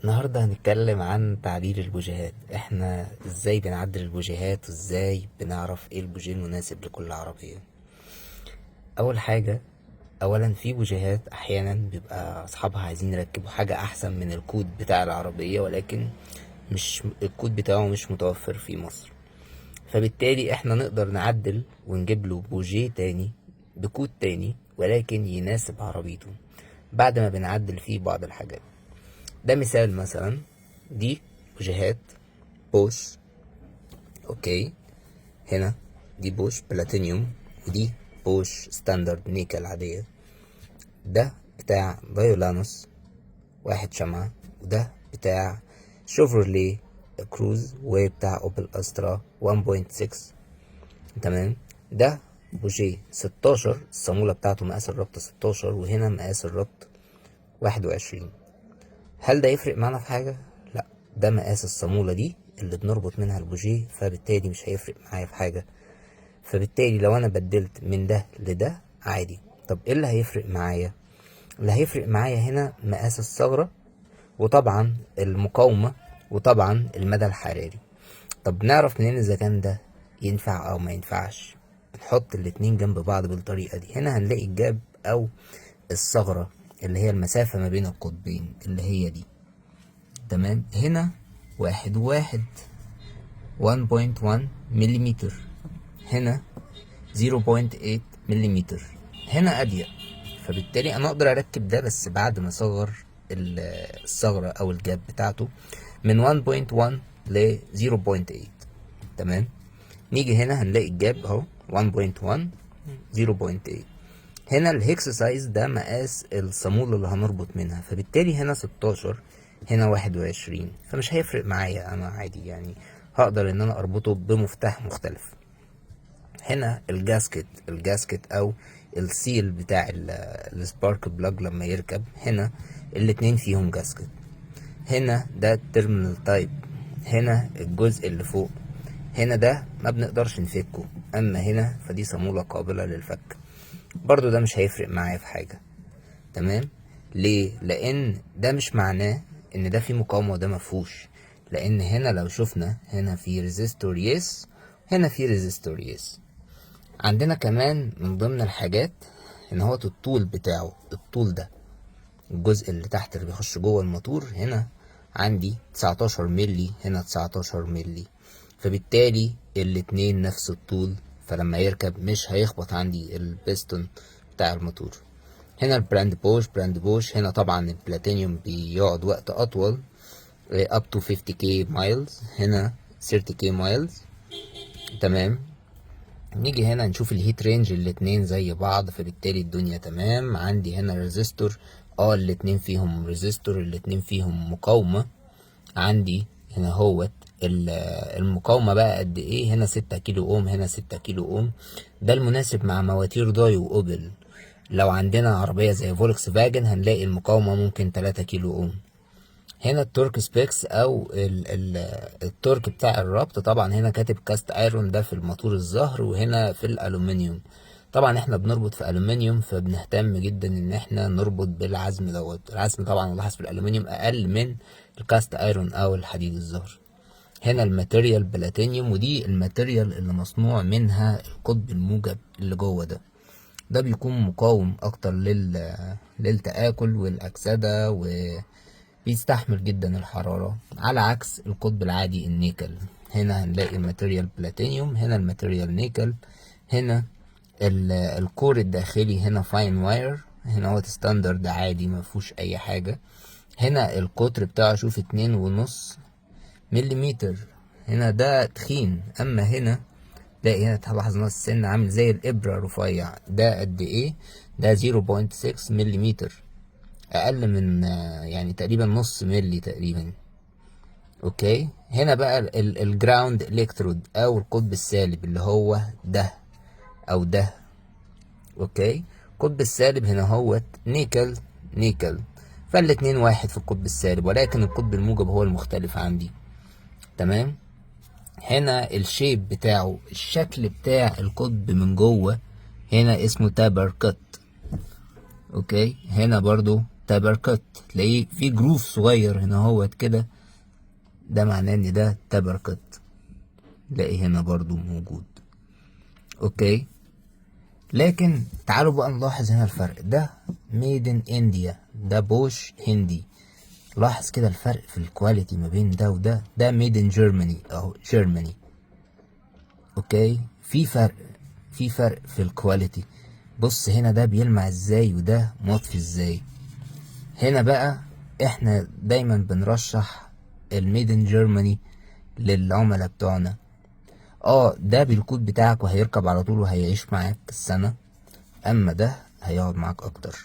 النهاردة هنتكلم عن تعديل البوجيهات. احنا ازاي بنعدل البوجيهات وازاي بنعرف ايه البوجيه المناسب لكل عربية. اول حاجة، اولا في بوجيهات احيانا بيبقى اصحابها عايزين يركبوا حاجة احسن من الكود بتاع العربية، ولكن مش الكود بتاعه مش متوفر في مصر، فبالتالي احنا نقدر نعدل ونجيب له بوجيه تاني بكود تاني ولكن يناسب عربيته بعد ما بنعدل فيه بعض الحاجات. ده مثال مثلا، دي بوجيهات بوش. اوكي، هنا دي بوش بلاتينيوم ودي بوش ستاندرد نيكل عادية. ده بتاع فيولانوس واحد شمعة، وده بتاع شوفرلي كروز وبتاع اوبل استرا 1.6. تمام. ده بوجيه 16، الصامولة بتاعته مقاس الربط 16، وهنا مقاس الربط 21. هل ده يفرق معانا في حاجة؟ لا، ده مقاس الصامولة دي اللي بنربط منها البوجيه، فبالتالي مش هيفرق معايا في حاجة. فبالتالي لو انا بدلت من ده لده عادي. طب ايه اللي هيفرق معايا؟ اللي هيفرق معايا هنا مقاس الثغرة، وطبعا المقاومة، وطبعا المدى الحراري. طب نعرف منين اذا كان ده ينفع او ما ينفعش؟ نحط الاتنين جنب بعض بالطريقة دي. هنا هنلاقي الجاب او الثغرة اللي هي المسافة ما بين القطبين اللي هي دي. تمام. هنا واحد وواحد 1.1 مليمتر، هنا 0.8 مليمتر، هنا أضيق. فبالتالي أنا أقدر أركب ده بس بعد ما أصغر الثغرة أو الجاب بتاعته من 1.1 ل 0.8. تمام. نيجي هنا هنلاقي الجاب أهو 1.1 0.8. هنا الهيكس سايز ده مقاس الصامولة اللي هنربط منها، فبالتالي هنا 16، هنا 21. فمش هيفرق معايا، أنا عادي يعني هقدر إن أنا أربطه بمفتاح مختلف. هنا الجاسكت او السيل بتاع السبارك بلاج لما يركب، هنا الاتنين فيهم جاسكت. هنا ده التيرمينال تايب، هنا الجزء اللي فوق، هنا ده ما بنقدرش نفكه، اما هنا فدي صامولة قابلة للفك. برضو ده مش هيفرق معايا في حاجة. تمام. ليه؟ لان ده مش معناه ان ده فيه مقاومة وده مفهوش، لان هنا لو شفنا هنا في ريزيستور يس، هنا في ريزيستور يس. عندنا كمان من ضمن الحاجات ان هو الطول بتاعه، الطول ده الجزء اللي تحت اللي بيخش جوه الموتور، هنا عندي 19 ملي، هنا 19 ملي، فبالتالي الاتنين نفس الطول، فلما يركب مش هيخبط عندي البستون بتاع الموتور. هنا البراند بوش، هنا طبعا البلاتينيوم بيقعد وقت اطول up to 50k miles، هنا 30k miles. تمام. نيجي هنا نشوف الهيت رينج، الاتنين زي بعض، فبالتالي الدنيا تمام. عندي هنا ريزيستور، الاتنين فيهم ريزيستور، الاتنين فيهم مقاومة. عندي هنا هوت المقاومة بقى قد ايه؟ هنا 6 كيلو اوم، هنا 6 كيلو اوم. ده المناسب مع مواتير داي واوبل. لو عندنا عربية زي فولكس فاجن هنلاقي المقاومة ممكن 3 كيلو اوم. هنا التورك سبيكس او ال التورك بتاع الربط، طبعا هنا كاتب كاست ايرون ده في الموتور الظهر، وهنا في الالومنيوم. طبعا احنا بنربط في الومنيوم فبنهتم جدا ان احنا نربط بالعزم دوت. العزم طبعا نلاحظ في الالومنيوم اقل من الكاست ايرون او الحديد الظهر. هنا الماتيريال بلاتينيوم، ودي الماتيريال اللي مصنوع منها القطب الموجب اللي جوه ده. ده بيكون مقاوم اكتر للتآكل والاكسدة، بيستحمل جدا الحرارة على عكس القطب العادي النيكل. هنا هنلاقي الماتيريال بلاتينيوم، هنا الماتيريال نيكل. هنا الكور الداخلي هنا فاين واير، هنا هو ستاندرد عادي مفهوش اي حاجة. هنا القطر بتاعه شوف 2.5 مليمتر، هنا ده تخين. اما هنا تلاقي هنا تلاحظ ان السن عامل زي الابرة رفيع. ده قد ايه؟ ده 0.6 مليمتر، اقل من يعني تقريبا نص ملي تقريبا. اوكي. هنا بقى الجراوند الكترود او القطب السالب اللي هو ده او ده. اوكي. القطب السالب هنا هو نيكل، فالاتنين واحد في القطب السالب، ولكن القطب الموجب هو المختلف عندي. تمام. هنا الشيب بتاعه، الشكل بتاع القطب من جوه، هنا اسمه تابر كت. اوكي. هنا برضو تابركت، تلاقيه في جروف صغير هنا اهوت كده، ده معناه ان ده تابركت. تلاقي هنا برضو موجود. اوكي، لكن تعالوا بقى نلاحظ هنا الفرق. ده ميد ان انديا، ده بوش هندي. لاحظ كده الفرق في الكواليتي ما بين ده وده. ده ميد ان جيرماني اهو، جيرماني. اوكي، في فرق في الكواليتي. بص هنا ده بيلمع ازاي وده مطفي ازاي. هنا بقى احنا دايما بنرشح الميد ان جيرماني للعملاء بتوعنا. ده بالكود بتاعك وهيركب على طول وهيعيش معاك السنة، اما ده هيقعد معاك اكتر،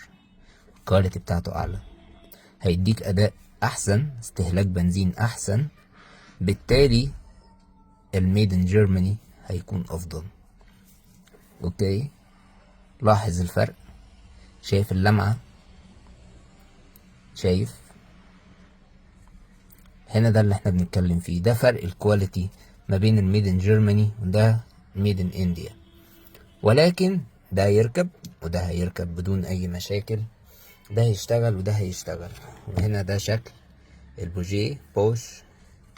الكواليتي بتاعته اعلى، هيديك اداء احسن، استهلاك بنزين احسن، بالتالي الميد ان جيرماني هيكون افضل. اوكي، لاحظ الفرق، شايف اللمعة؟ شايف هنا ده اللي احنا بنتكلم فيه، ده فرق الكواليتي ما بين الميد ان جيرماني وده ميد ان انديا. ولكن ده هيركب وده هيركب بدون اي مشاكل، ده هيشتغل وده هيشتغل. وهنا ده شكل البوجيه بوش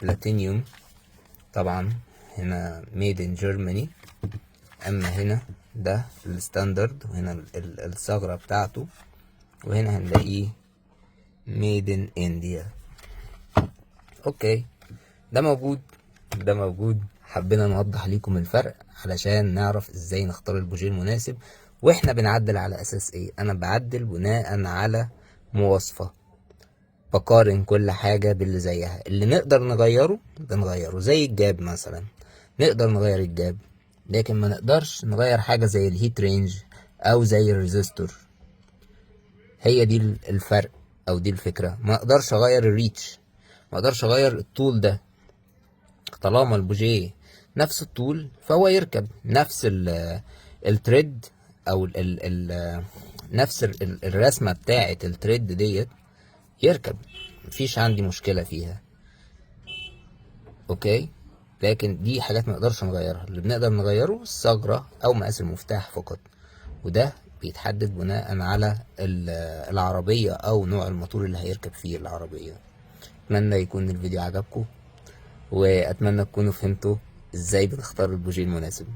بلاتينيوم، طبعا هنا ميد ان جيرماني. اما هنا ده الستاندرد، وهنا الثغرة بتاعته، وهنا هنلاقيه ميد ان انديا. اوكي، ده موجود ده موجود. حبينا نوضح ليكم الفرق علشان نعرف ازاي نختار البوجيه المناسب. واحنا بنعدل على اساس ايه؟ انا بعدل بناء على مواصفة، بقارن كل حاجة باللي زيها. اللي نقدر نغيره بنغيره، زي الجاب مثلا، نقدر نغير الجاب، لكن ما نقدرش نغير حاجة زي الهيت رينج او زي الريزستور. هي دي الفرق او دي الفكرة. ما اقدرش اغير الريتش، ما اقدرش اغير الطول ده. طالما البوجيه نفس الطول فهو يركب نفس التريد او نفس الرسمة بتاعة التريد ديت، يركب، مفيش عندي مشكلة فيها. اوكي، لكن دي حاجات ما نقدرش نغيرها. اللي بنقدر نغيره الثغرة او مقاس المفتاح فقط، وده بيتحدد بناء على العربية او نوع الموتور اللي هيركب فيه العربية. اتمنى يكون الفيديو عجبكم، واتمنى تكونوا فهمتوا ازاي بنختار البوجيه المناسب.